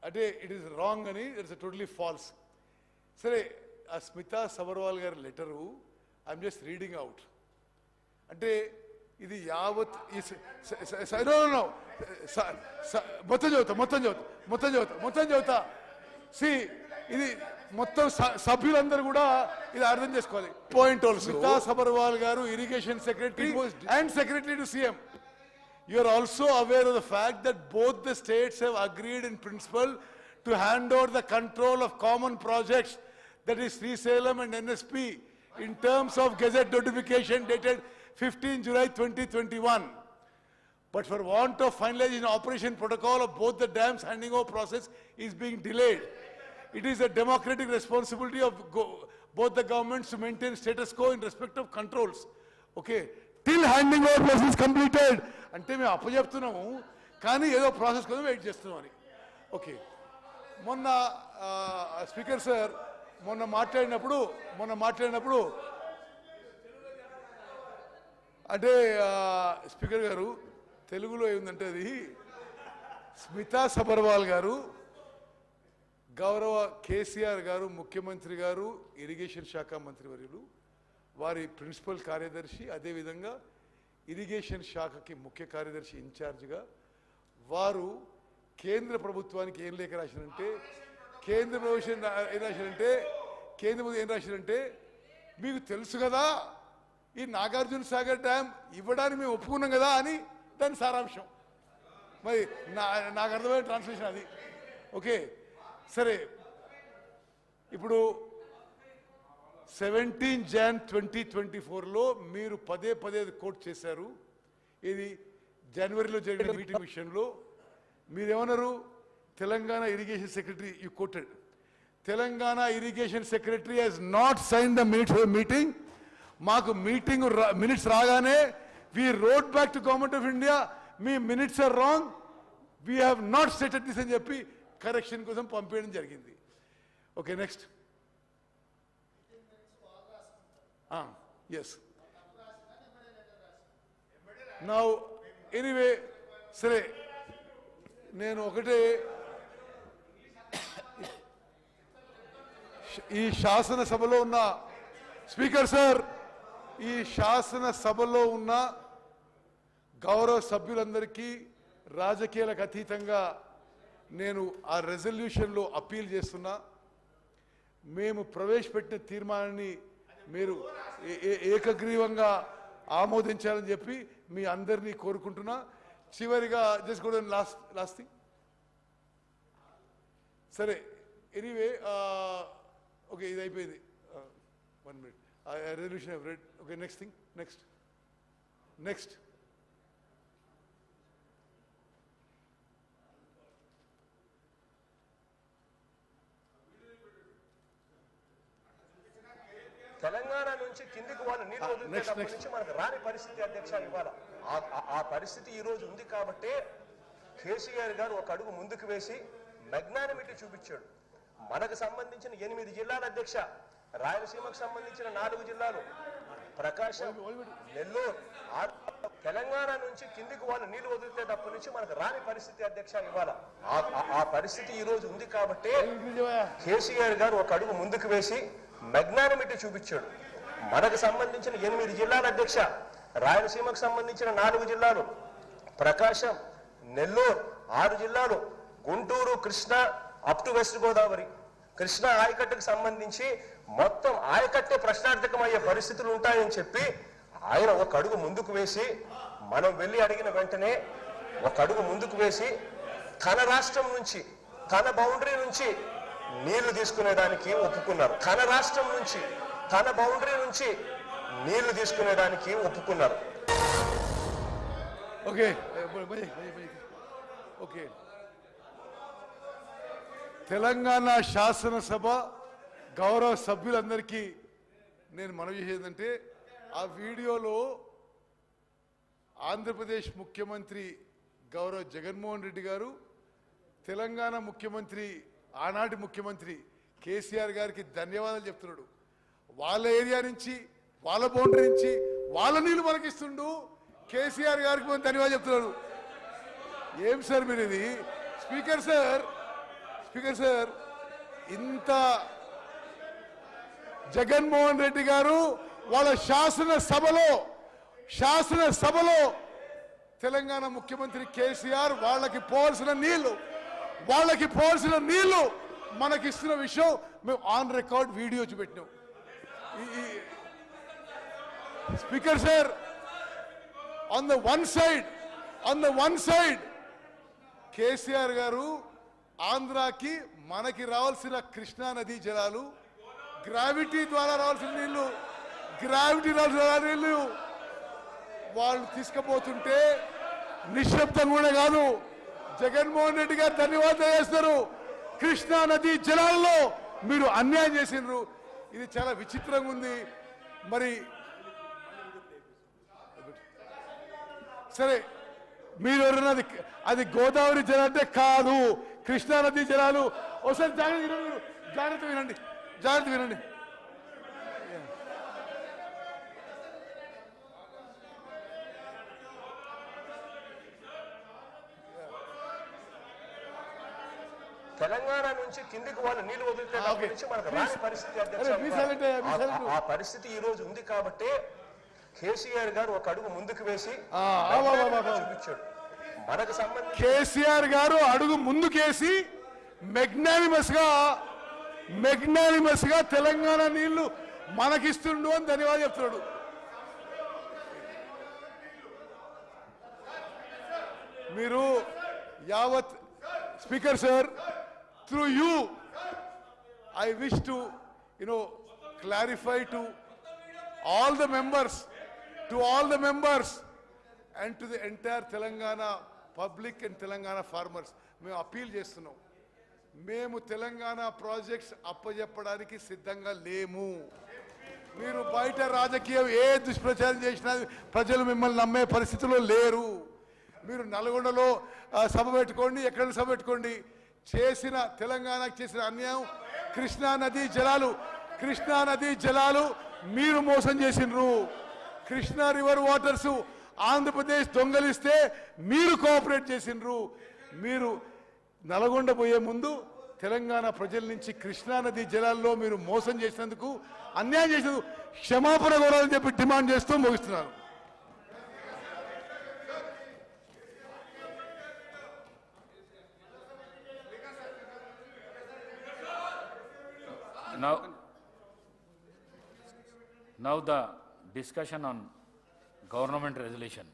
అంటే it is wrong అని it's totally falls. సరే, ఆ స్మితా సబర్వాల్ గారి letter I'm just reading out. అంటే ఇది యావత్ మొత్తం చదువుతా సి ఇది మొత్తం సభ్యులందరూ కూడా ఇది అర్థం చేసుకోవాలి. పాయింట్ ఆల్సో స్మితా సబర్వాల్ గారు irrigation secretary and secretary to CM. You are also aware of the fact that both the states have agreed in principle to hand over the control of common projects, that is Srisalem and NSP, in terms of Gazette notification dated 15 July 2021. But for want of finalization operation protocol of both the dams, handing over process is being delayed. It is a democratic responsibility of both the governments to maintain status quo in respect of controls. Okay. Till handing over process is completed. అంటే మేము అప్పచెప్తున్నాము కానీ ఏదో process కోసం wait చేస్తున్నాం అని. Okay, మొన్న speaker sir మొన్న మాట్లాడినప్పుడు అంటే స్పీకర్ గారు తెలుగులో ఏముందంటే అది స్మితా సబర్వాల్ గారు గౌరవ కేసీఆర్ గారు ముఖ్యమంత్రి గారు ఇరిగేషన్ శాఖ మంత్రివర్యులు వారి ప్రిన్సిపల్ కార్యదర్శి అదేవిధంగా ఇరిగేషన్ శాఖకి ముఖ్య కార్యదర్శి ఇన్ఛార్జిగా వారు కేంద్ర ప్రభుత్వానికి ఏం లేఖ రాశారంటే కేంద్ర ప్రభుత్వం ఏం రాశారంటే మీకు తెలుసు కదా ఈ నాగార్జున సాగర్ డ్యామ్ ఇవ్వడానికి మేము ఒప్పుకున్నాం కదా అని దాని సారాంశం. మరి నాకు అర్థమైన ట్రాన్స్లేషన్ అది. ఓకే, సరే, ఇప్పుడు 17 Jan 2024లో మీరు పదే కోట్ చేశారు. ఇది జనవరిలో జరిగిన మీటింగ్ విషయంలో మీరేమన్నారు? Telangana irrigation secretary you quoted Telangana irrigation secretary he's not sign the minutes of meeting. మాకు మీటింగ్ మినిట్స్ రాగానే we wrote back to government of India, మీ minutes are wrong, we have not stated this అని చెప్పి correction కోసం పంపించడం జరిగింది. Okay, next. Yes. Now, anyway, సరే, నేను ఒకటే ఈ శాసనసభలో ఉన్న స్పీకర్ సార్, ఈ శాసనసభలో ఉన్న గౌరవ సభ్యులందరికీ రాజకీయాలకు అతీతంగా నేను ఆ రెజల్యూషన్లో అప్పీల్ చేస్తున్నా. మేము ప్రవేశపెట్టిన తీర్మానాన్ని మీరు ఏకగ్రీవంగా ఆమోదించాలని చెప్పి మీ అందరినీ కోరుకుంటున్నా. చివరిగా జస్ట్ కూడా లాస్ట్ థింగ్. సరే, ఎనీవే, ఓకే, ఇది అయిపోయింది. 1 minute. Resolution I read. Okay, next thing. Next Telangana నుంచి కిందికి వాళ్ళు నీళ్లు వదిలినప్పటి నుంచి మనకు రాని పరిస్థితి అధ్యక్ష ఇవాళ ఆ పరిస్థితి ఈ రోజు ఉంది కాబట్టి కేసీఆర్ గారు ఒక అడుగు ముందుకు వేసి మెగ్నానిమిటీ చూపించాడు. మనకు సంబంధించిన 8 జిల్లాల అధ్యక్ష, రాయలసీమకు సంబంధించిన 4 జిల్లాలు, ప్రకాశం, నెల్లూరు, తెలంగాణ నుంచి కిందికి వాళ్ళు నీళ్లు వదిలితేటప్పటి నుంచి మనకు రాని పరిస్థితి అధ్యక్ష ఇవాళ ఆ పరిస్థితి ఈ రోజు ఉంది కాబట్టి కేసీఆర్ గారు ఒక అడుగు ముందుకు వేసి మెగ్నానిమిటీ చూపించాడు. మనకు సంబంధించిన 8 జిల్లాల అధ్యక్ష, రాయలసీమకు సంబంధించిన 4 జిల్లాలు, ప్రకాశం, నెల్లూరు 6 జిల్లాలు, Guntur, Krishna up to west Godavari, Krishna ఆయకట్టుకు సంబంధించి మొత్తం ఆయకట్టే ప్రశ్నార్థకమయ్యే పరిస్థితులు ఉంటాయని చెప్పి ఆయన ఒక అడుగు ముందుకు వేసి, మనం వెళ్ళి అడిగిన వెంటనే ఒక అడుగు ముందుకు వేసి తన రాష్ట్రం నుంచి, తన బౌండరీ నుంచి నీళ్లు తీసుకునేదానికి ఒప్పుకున్నారు. తన రాష్ట్రం నుంచి, తన బౌండరీ నుంచి నీళ్లు తీసుకునేదానికి ఒప్పుకున్నారు. Okay, okay. తెలంగాణ శాసనసభ గౌరవ సభ్యులందరికీ నేను మనవి చేసేదంటే, ఆ వీడియోలో ఆంధ్రప్రదేశ్ ముఖ్యమంత్రి గౌరవ జగన్మోహన్ రెడ్డి గారు తెలంగాణ ముఖ్యమంత్రి, ఆనాటి ముఖ్యమంత్రి కేసీఆర్ గారికి ధన్యవాదాలు చెప్తున్నాడు. వాళ్ళ ఏరియా నుంచి, వాళ్ళ బౌండరీ నుంచి వాళ్ళ నీళ్ళు మనకిస్తుండు, కేసీఆర్ గారికి ధన్యవాదాలు చెప్తున్నాడు. ఏం సార్ మీరు ఇది? స్పీకర్ సార్, స్పీకర్ సార్, ఇంత జగన్మోహన్ రెడ్డి గారు వాళ్ళ శాసనసభలో తెలంగాణ ముఖ్యమంత్రి కేసీఆర్ వాళ్ళకి పోవాల్సిన నీళ్లు మనకిస్తున్న విషయం మేము ఆన్ రికార్డ్ వీడియో చూపెట్టినాం. Speaker sir, on the one side KCR garu ఆంధ్రాకి మనకి రావాల్సిన కృష్ణా నదీ జలాలు, గ్రావిటీ ద్వారా రావాల్సిన నీళ్లు వాళ్ళు తీసుకుపోతుంటే నిశ్శబ్దం కూడా కాదు, జగన్మోహన్ రెడ్డి గారు ధన్యవాదాలు చేస్తారు. కృష్ణా నదీ జలాల్లో మీరు అన్యాయం చేసినారు. ఇది చాలా విచిత్రంగా ఉంది. మరి సరే, మీరు ఎవరన్నా అది గోదావరి జలం అంటే కాదు, కృష్ణా నదీ జలాలు. ఒకసారి జాగ్రత్త వినండి. తెలంగాణ నుంచి కిందికి వాళ్ళు నీళ్లు వదిలితే నుంచి మనకు రాని పరిస్థితి ఆ పరిస్థితి ఈ రోజు ఉంది కాబట్టి కేసీఆర్ గారు ఒక అడుగు ముందుకు వేసి చూపించాడు. మనకు సంబంధించి కేసీఆర్ గారు అడుగు ముందుకేసి మెగ్నానిమస్ గా తెలంగాణ నీళ్లు మనకిస్తుండు అని ధన్యవాదాలు చెప్తున్నాడు. మీరు యావత్ speaker sir, through you I wish to clarify to all the members and to the entire Telangana public and Telangana farmers, మేము అపీల్ చేస్తున్నాం. మేము తెలంగాణ ప్రాజెక్ట్స్ అప్పజెప్పడానికి సిద్ధంగా లేము. మీరు బయట రాజకీయం ఏ దుష్ప్రచారం చేసినా ప్రజలు మిమ్మల్ని నమ్మే పరిస్థితిలో లేరు. మీరు నల్గొండలో సభ పెట్టుకోండి, ఎక్కడ సభ పెట్టుకోండి, తెలంగాణకు చేసిన అన్యాయం కృష్ణా నదీ జలాలు మీరు మోసం చేసినారు. కృష్ణా రివర్ వాటర్స్ ఆంధ్రప్రదేశ్ దొంగలిస్తే మీరు కోఆపరేట్ చేసినారు. మీరు నల్గొండ పోయే ముందు తెలంగాణ ప్రజల నుంచి కృష్ణా నదీ జలాల్లో మీరు మోసం చేసినందుకు, అన్యాయం చేసినందుకు క్షమాపణ కోరాలని చెప్పి డిమాండ్ చేస్తూ ముగిస్తున్నారు. Now the discussion on government resolution.